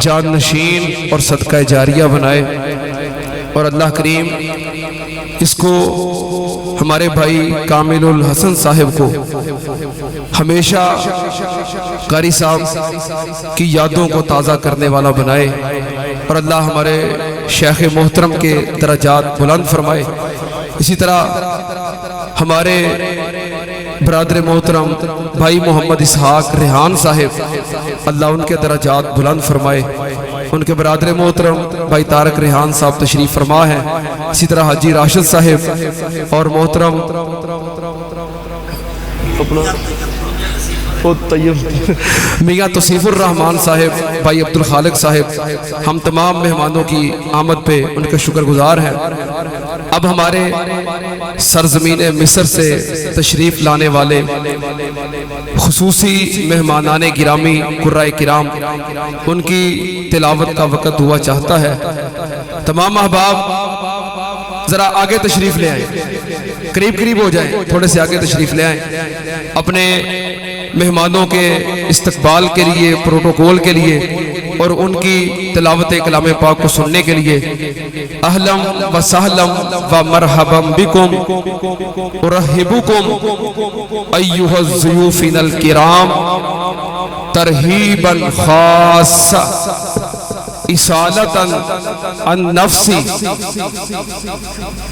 جان نشین اور صدقہ جاریہ بنائے، اور اللہ کریم اس کو ہمارے بھائی کامل الحسن صاحب کو ہمیشہ قاری صاحب کی یادوں کو تازہ کرنے والا بنائے، اور اللہ ہمارے شیخ محترم کے درجات بلند فرمائے۔ اسی طرح ہمارے برادر محترم بھائی محمد اسحاق ریحان صاحب، اللہ ان کے درجات بلند فرمائے۔ ان کے برادر محترم بھائی طارق ریحان صاحب تشریف فرما ہے، اسی طرح حاجی راشد صاحب اور محترم میاں توصیف الرحمان صاحب، بھائی عبدالخالق صاحب، ہم تمام مہمانوں کی آمد پہ ان کے شکر گزار ہیں۔ اب ہمارے سرزمین مصر سے تشریف لانے والے خصوصی مہمانان گرامی قرائے کرام، ان کی تلاوت کا وقت ہوا چاہتا ہے۔ تمام احباب ذرا آگے تشریف لے آئیں، قریب قریب ہو جائیں، تھوڑے سے آگے تشریف لے آئیں، اپنے مہمانوں کے استقبال کے لیے، پروٹوکول کے لیے اور ان کی تلاوت کلام پاک کو سننے کے لیے۔ اہلا و سہلا و مرحبا بکم، ارحبکم ایھا الضیوفنا الکرام ترحیبا خاصا اصالتا عن نفسی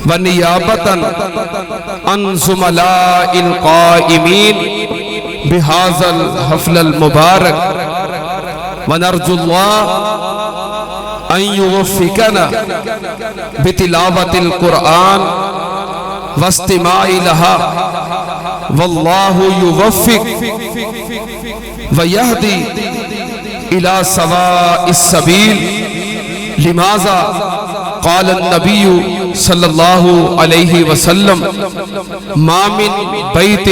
و نیابتا عن زملاء القائمین بهذا الحفل المبارک، ونرجو اللہ ان یوفقنا بتلاوت القرآن واستماع لها، واللہ یوفق ویہدی الى سواء السبیل، لماذا قال النبی صلی اللہ علیہ وسلم ما من بیت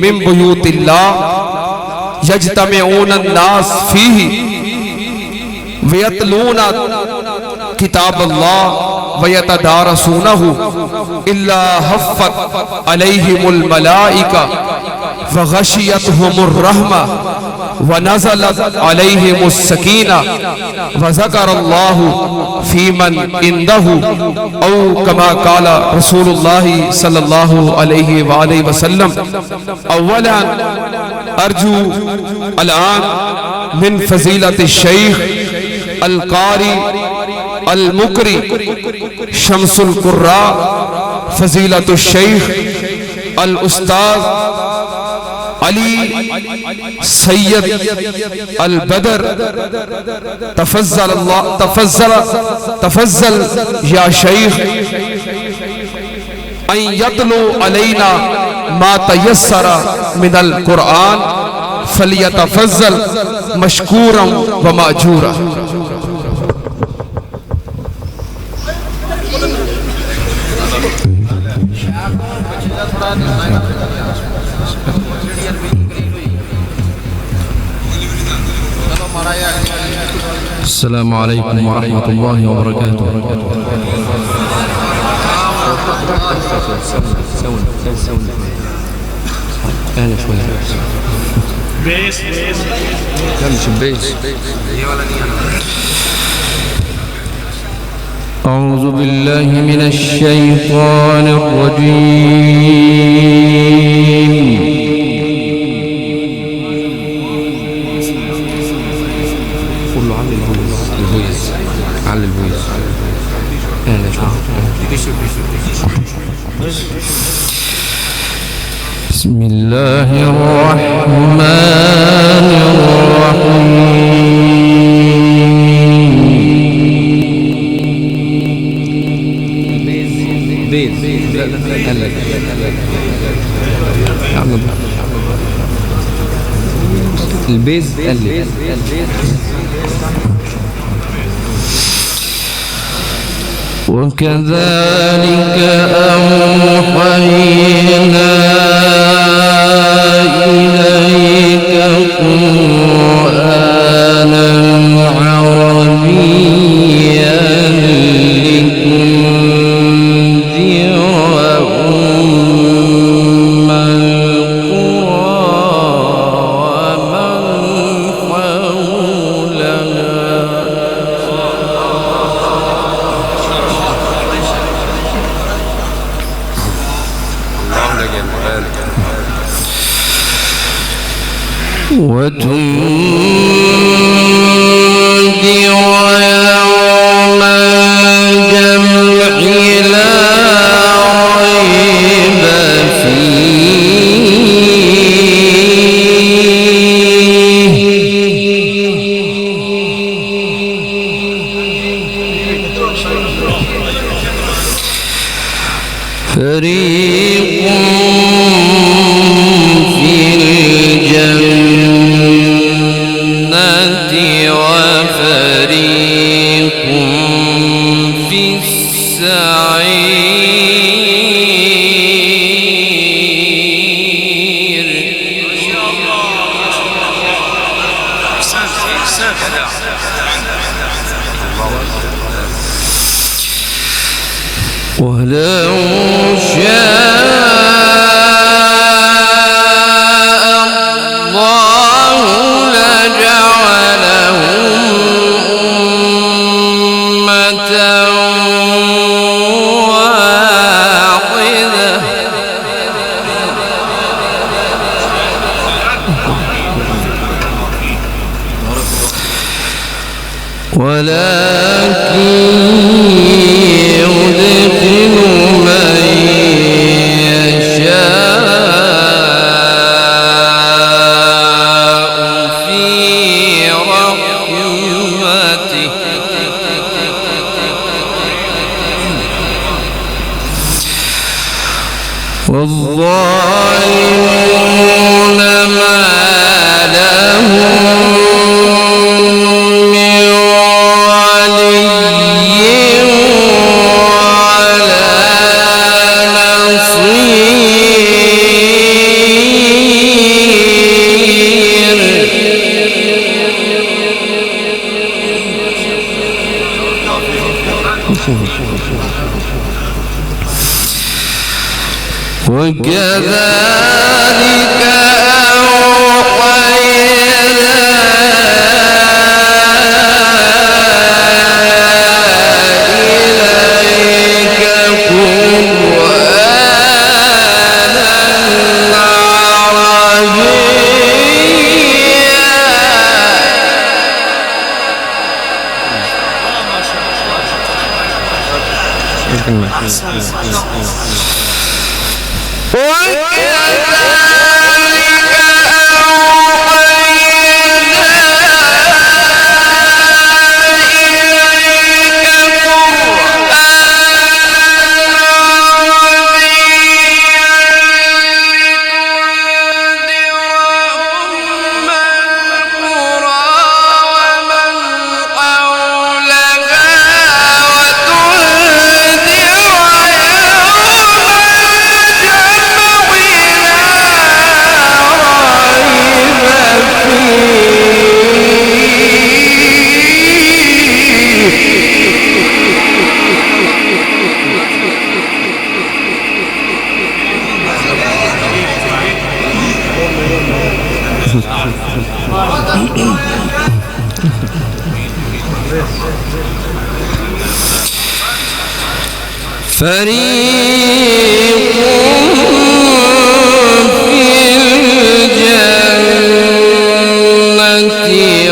من بیوت اللہ یجتمعون الناس فیہ ویتلون کتاب اللہ ویتدارسونہ الا حفت علیہم الملائکہ وغشیتہم الرحمہ ونزلت علیہم السکینہ وذکر اللہ فی من عنده، او کما قال رسول اللہ صلی اللہ علیہ وآلہ وسلم۔ اولا ارجو الان من فضیلت الشیخ القاری المقری شمس القراء فضیلت الشیخ الاستاذ علی سید البدر، تفضل یا شیخ ان یتلو علینا ما تیسر من القرآن، فلیتفضل مشکورا و ماجورا۔ السلام علیکم ورحمۃ اللہ وبرکاتہ۔ اعوذ باللہ من الشیطان الرجیم، بسم اللہ الرحمن وكذلك أوحينا إليك قرآنا عربيا لتنذر أم القرى ومن حولها فريق في الجنة وفريق في السعير. ولو شاء الله لجعلهم أمة واحدة ولكن يدخل من يشاء في رحمته والظالمون ما لهم من ولي ولا نصير. وكذلك أوحينا إليك قرآنا عربيا فريق في الجنة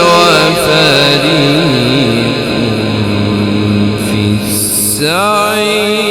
وفريق في السعير.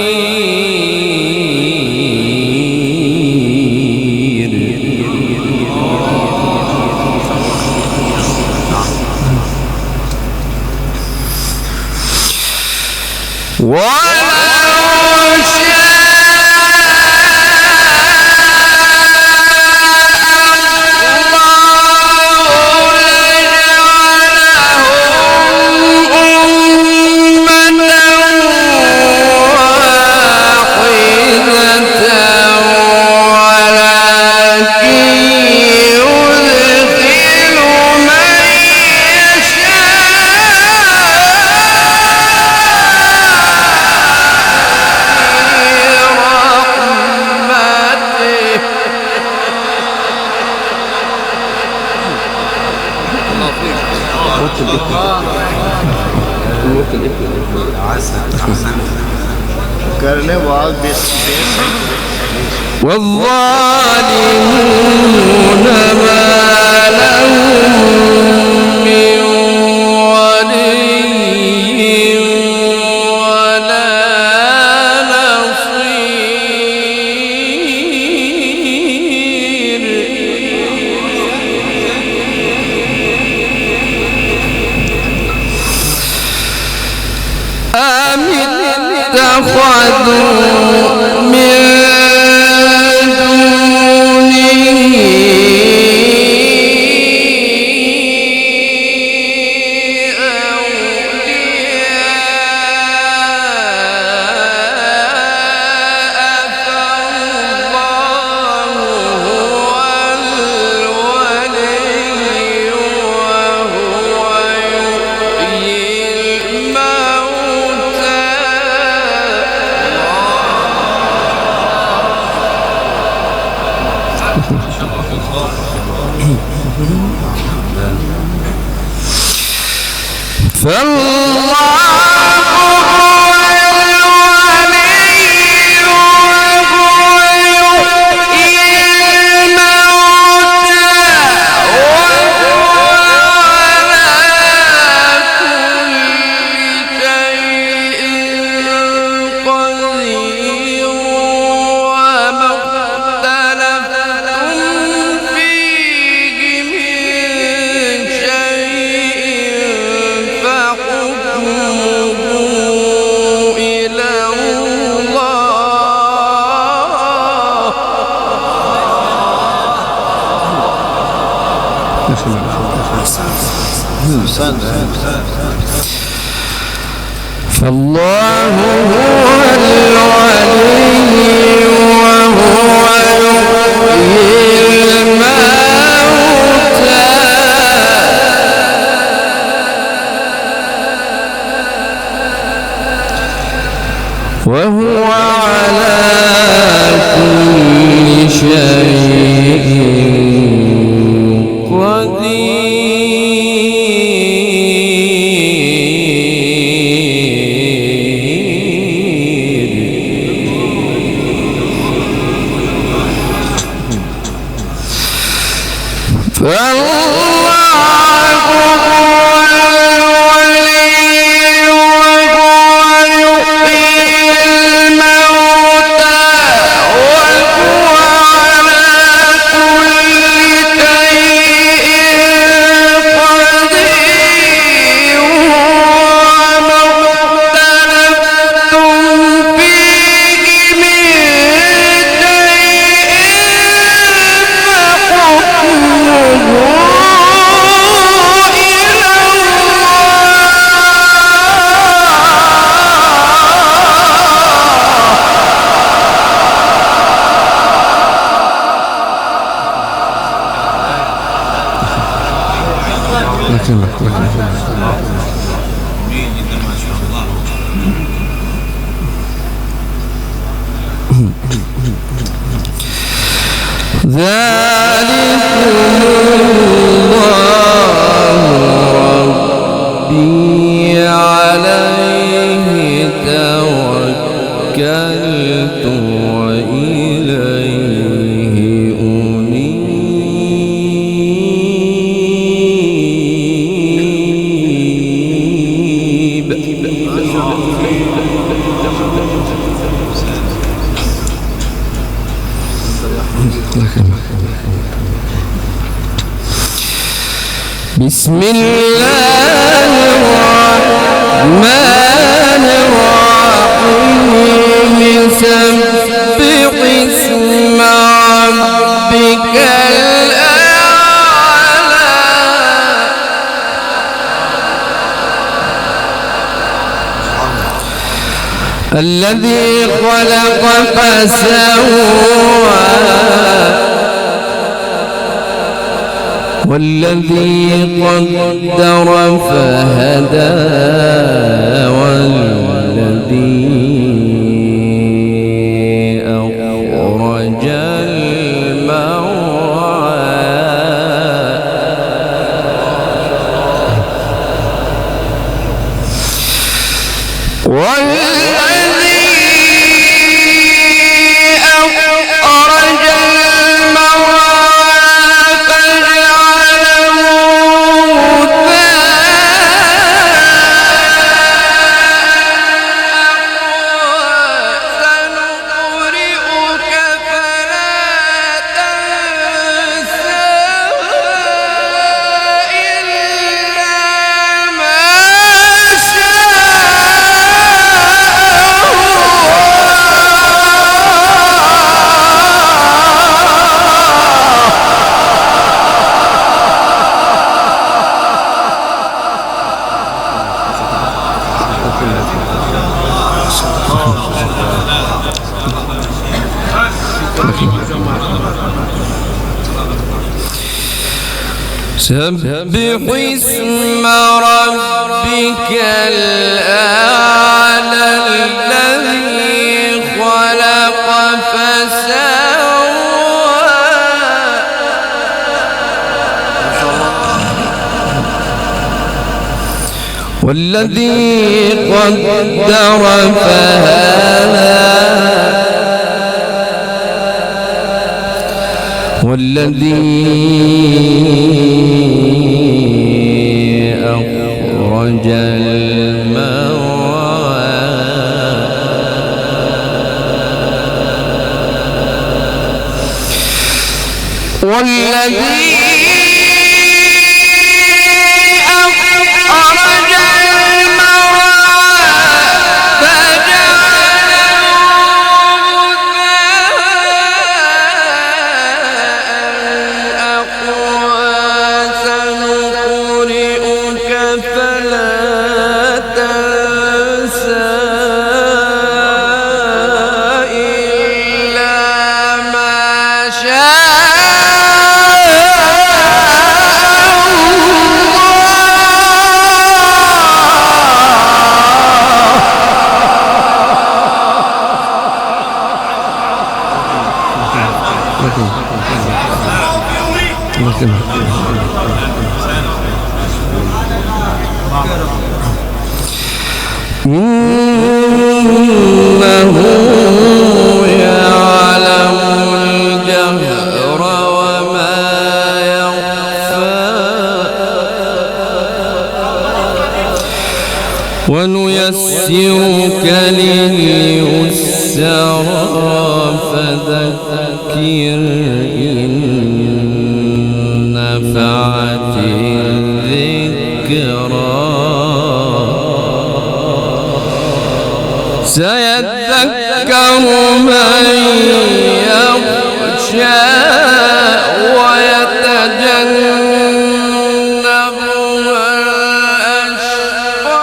करने बाद والظالمون ما لهم من ولي ولا نصير. أم اتخذوا فالله هو الولي وهو يحيي الموتى وهو على كل شيء بسم الله الرحمن الرحيم سبح اسم ربك الأعلى الذي خلق فسوى والذي قدر فهدى والذي أخرج المرعى سبح اسم ربك الأعلى الذي خلق فسوى والذي قدر فهدى والذي أخرج المرعى والذي أخرج المرعى إنه يعلم الجهر وما يخفى ونيسرك لليسرى فذكر إن نفعت الذكرى سيذكر من يخشى ويتجنبها الأشقى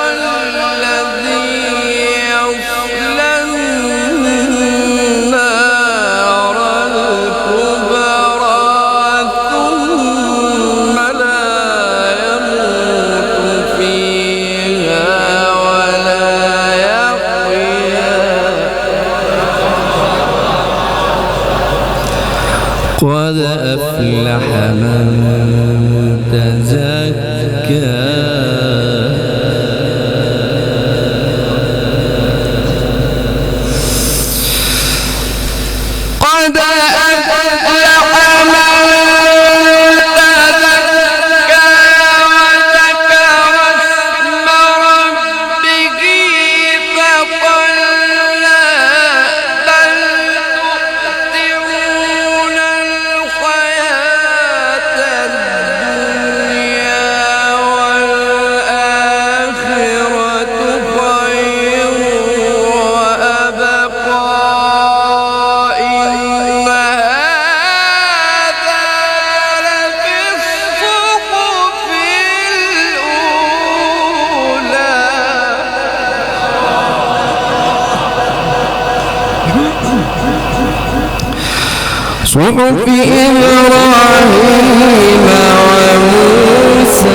الذي يصلى النار الكبرى ثم لا يموت فيها ولا قد أفلح من تزكى قد أفلح من تزكى وذكر اسم ربه فصلى بل تؤثرون الحياة الدنيا والآخرة خير وأبقى إن هذا لفي الصحف الأولى صحف إبراهيم وموسى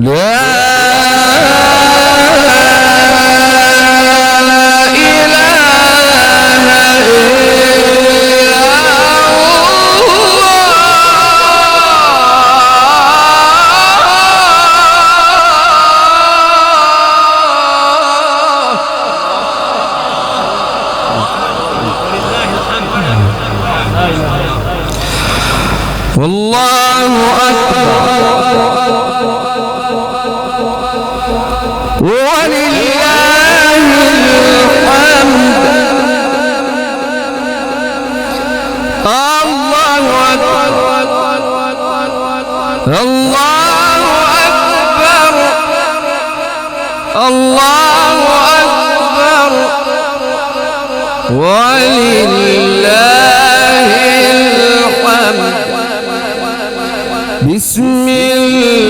لا والله أكبر ولله الحمد الله أكبر الله أكبر الله أكبر ولله الحمد بسم الله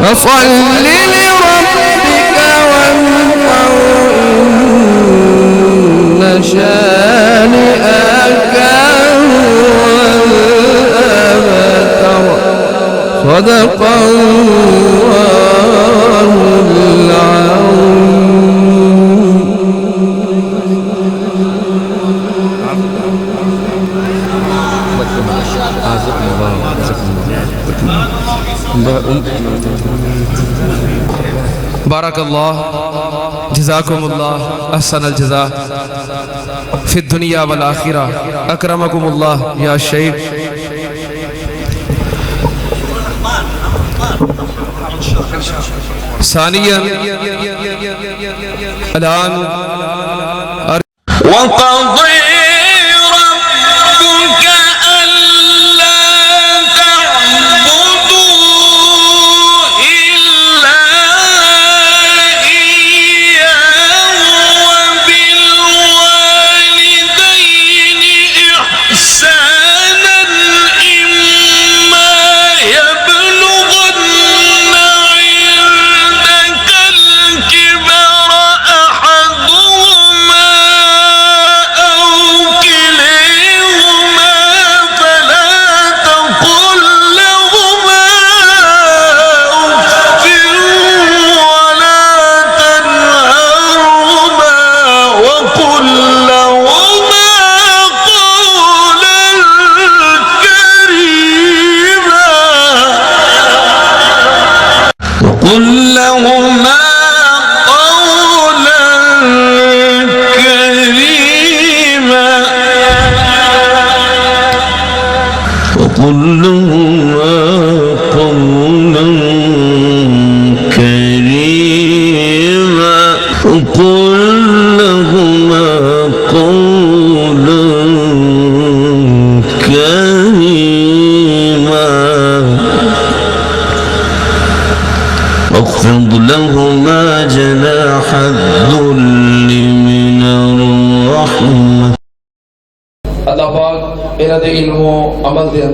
فصل لربك وانحر إن شانئك هو الأبتر صدق الله العظيم. बारक अल्लाह जज़ाकुमुल्लाह अहसनल जज़ा फिद दुनिया वल आखिरा अकरमकुमुल्लाह या शेख। सानियन अलान وقضي ربك ألا تعبدوا إلا إياه وبالوالدين إحسانا إما يبلغن عندك الكبر أحدهما أو كليهما فلا تقل لهما أف ولا تنهرهما وقل لهما قولا كريما وقل لهما قولا كريما وقل لهما قولا كريما وقل لهما قولا كريما واخفض لهما جناح الذل من الرحمة। अल्लाह पाक इन्हां दे इल्म अमल दे अंदर